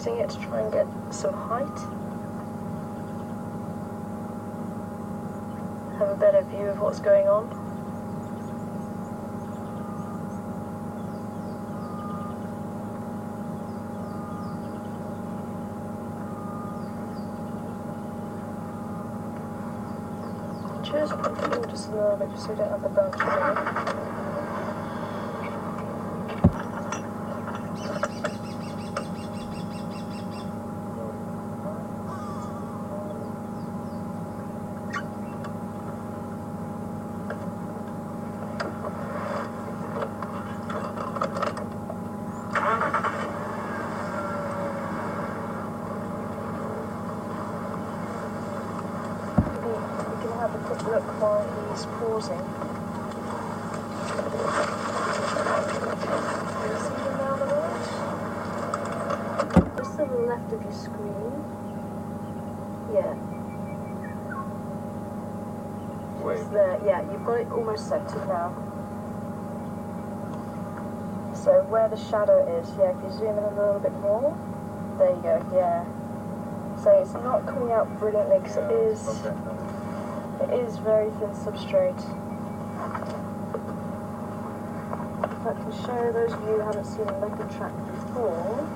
using it to try and get some height. Have a better view of what's going on. Just put the ball just a little bit so we don't have the bounce there. Look while he's pausing. Can you see him now, the right? Just to the left of your screen. Yeah. Just there. Yeah, you've got it almost centered now. So where the shadow is, yeah, if you zoom in a little bit more, there you go, yeah. So it's not coming out brilliantly because it is very thin substrate. If I can show those of you who haven't seen a leopard track before,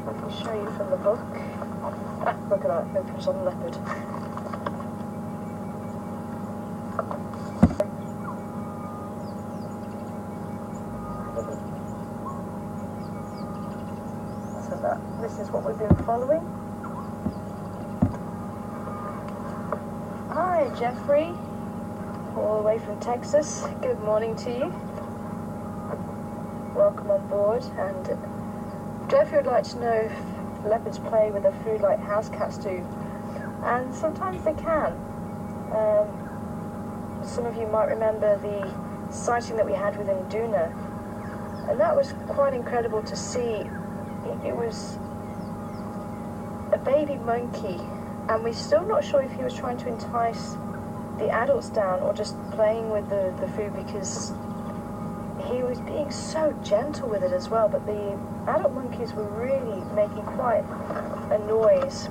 I can show you from the book. Look at that, focus on leopard. So this is what we've been following. Hi Jeffrey, all the way from Texas. Good morning to you. Welcome on board. And Jeffrey would like to know if leopards play with the food like house cats do. And sometimes they can. Some of you might remember the sighting that we had with Induna. And that was quite incredible to see. It was a baby monkey. And we're still not sure if he was trying to entice the adults down or just playing with the food, because he was being so gentle with it as well. But the adult monkeys were really making quite a noise.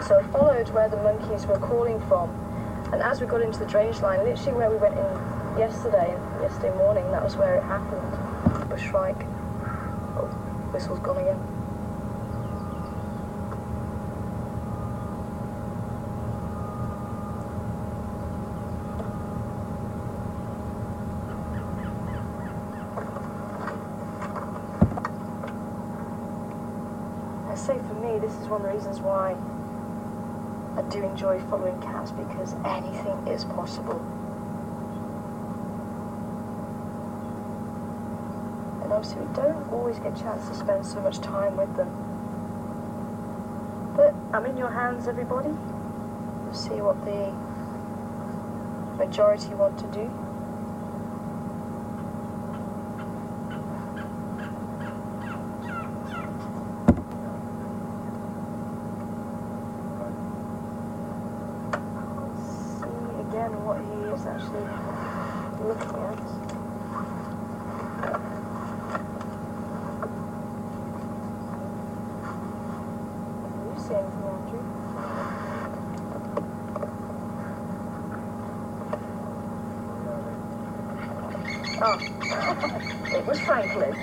So I followed where the monkeys were calling from. And as we got into the drainage line, literally where we went in yesterday morning, that was where it happened. Bush shrike. Oh, whistle's gone again. Say for me, this is one of the reasons why I do enjoy following cats, because anything is possible. And obviously we don't always get a chance to spend so much time with them. But I'm in your hands, everybody. We'll see what the majority want to do. What he is actually looking at. Can you see anything, Andrew? Oh, it was Franklin.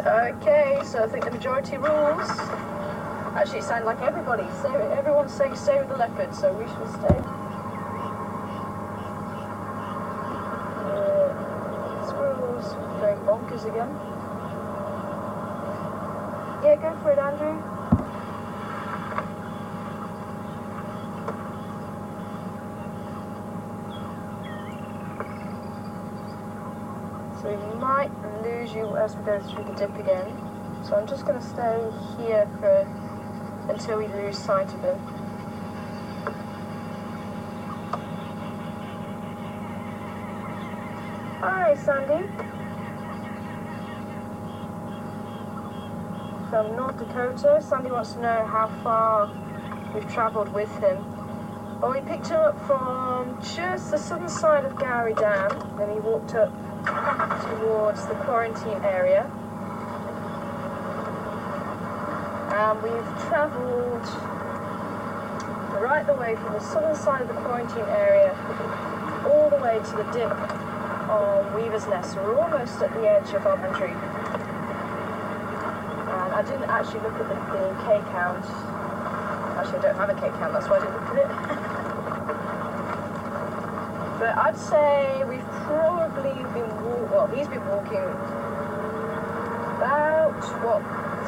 Okay, so I think the majority rules. Actually, it sounded like everybody. Everyone's saying stay with the leopard, so we shall stay. Squirrels going bonkers again. Yeah, go for it, Andrew. So we might lose you as we go through the dip again. So I'm just going to stay here until we lose sight of him. Hi, Sandy. From North Dakota. Sandy wants to know how far we've travelled with him. Well, we picked him up from just the southern side of Gowrie Dam, then he walked up towards the quarantine area. And we've travelled right the way from the southern side of the quarantine area all the way to the dip on Weaver's Nest. We're almost at the edge of our boundary. And I didn't actually look at the K count. Actually, I don't have a K count, that's why I didn't look at it. But I'd say we've probably been he's been walking about,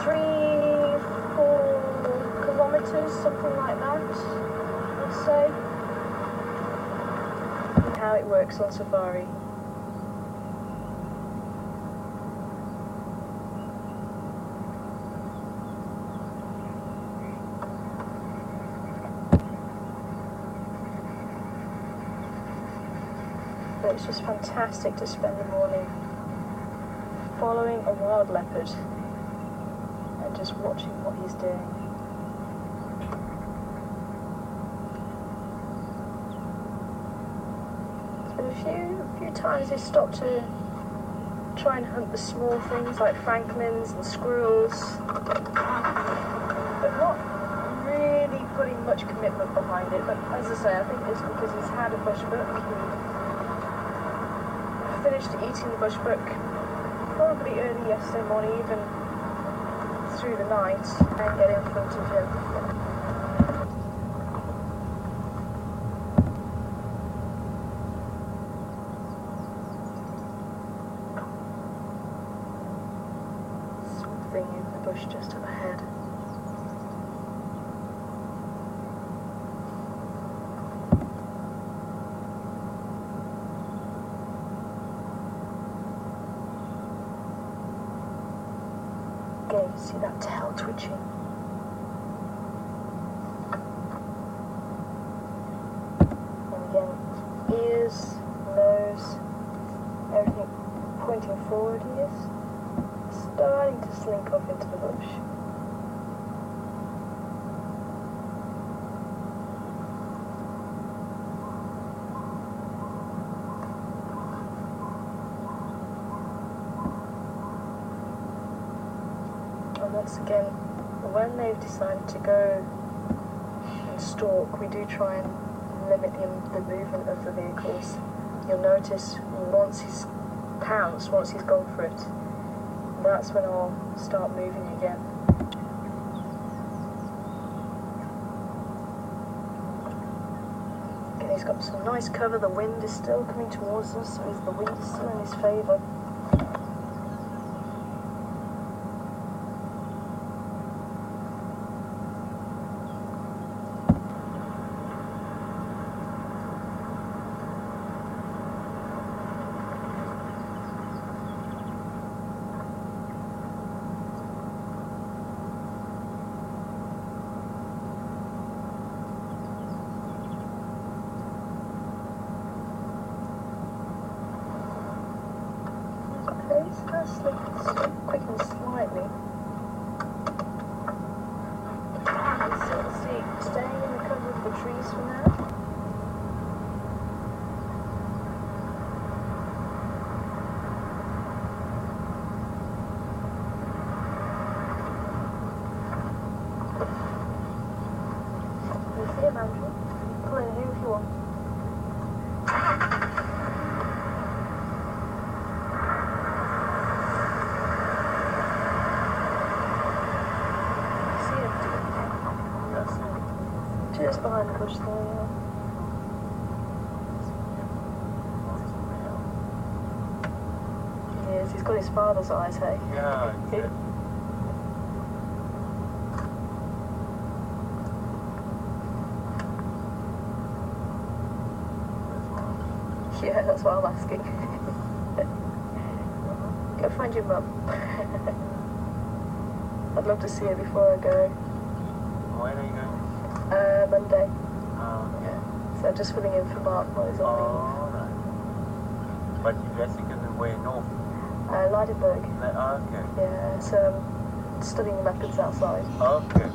3-4 kilometres, something like that, I'd say. How it works on Safari. But it's just fantastic to spend the morning following a wild leopard and just watching what he's doing. There's been a few times he stopped to try and hunt the small things like francolins and squirrels, but not really putting much commitment behind it. But as I say, I think it's because he's had a bushbuck. He finished eating the bushbuck probably early yesterday morning, even through the night, and get in front of him. Something in the bush just up ahead. Again, you can see that tail twitching. And again, ears, nose, everything pointing forward. He is starting to slink off into the bush. And once again, when they've decided to go and stalk, we do try and limit the movement of the vehicles. You'll notice once he's pounced, once he's gone for it, that's when I'll start moving again. Again, he's got some nice cover. The wind is still coming towards us, so the wind is still in his favour. It's kind of quicken slightly. Let's see, staying in the cover of the trees for now. You see him, Andrew? Pull in here if you want. Just behind the bush there, yeah. He is, he's got his father's eyes, hey? Yeah. Yeah, that's what I'm asking. Go find your mum. I'd love to see her before I go. When are you going? Monday. Oh, Yeah. So I'm just filling in for Mark while he's on leave. Alright. But you dressing Where north? Leidenburg. Okay. Yeah, so I'm studying the leopards outside. Okay.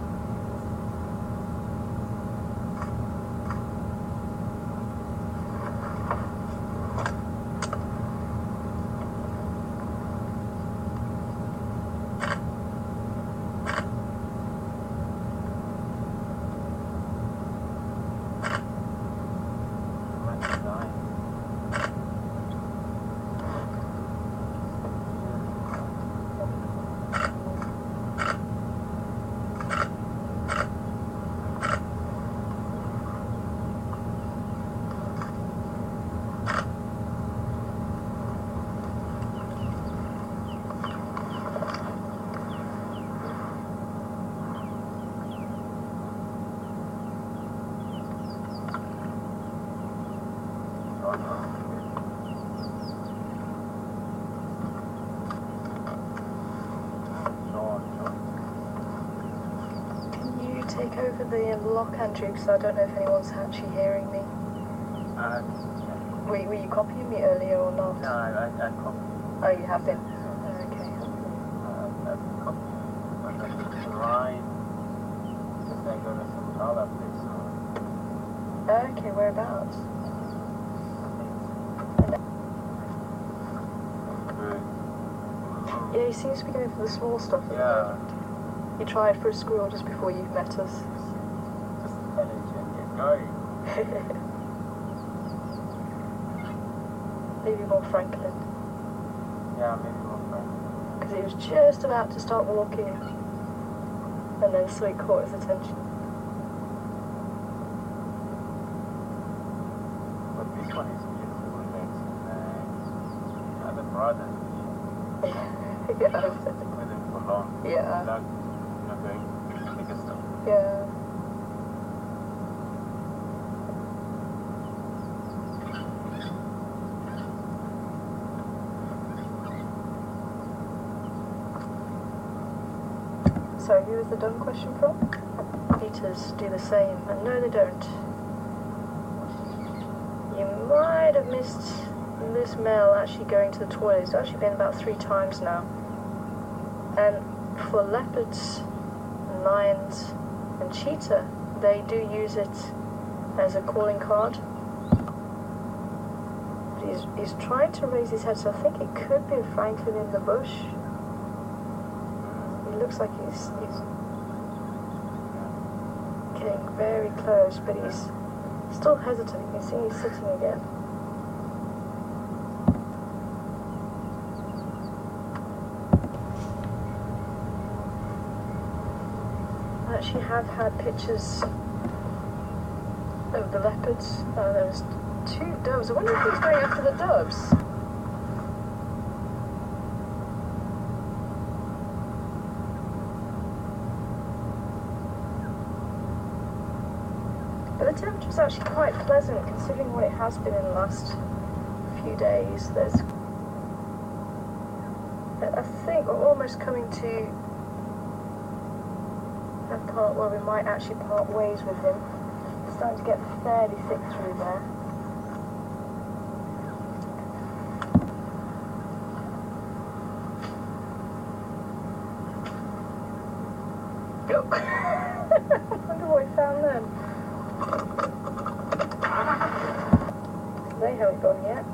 Can you take over the lock, Andrew, because I don't know if anyone's actually hearing me. Were you copying me earlier or not? No, I copied. Oh, you have been? Okay. I copied. But I need to ride. Just I go to some other place. Okay, whereabouts? Yeah, he seems to be going for the small stuff at the moment. He tried for a squirrel just before you met us. Just intelligent, get going. Maybe more Franklin. Yeah, maybe more Franklin. Because he was just about to start walking, and then Sweet caught his attention. But this one is beautiful, relaxing, nice. Other brothers. Yeah. With him for long. Yeah. Without, going bigger stuff. Yeah. So, who was the dumb question from? Eaters do the same, and no, they don't. You might have missed this male actually going to the toilet. It's actually been about 3 times now. And for leopards, lions, and cheetah, they do use it as a calling card. But he's trying to raise his head, so I think it could be a Franklin in the bush. It looks like he's getting very close, but he's still hesitant. You can see he's sitting again. I actually have had pictures of the leopards. There's 2 doves. I wonder if he's going after the doves. But the temperature's actually quite pleasant considering what it has been in the last few days. I think we're almost coming to a part where we might actually part ways with him. It's starting to get fairly thick through there. Look! I wonder what we found then. They haven't gone yet.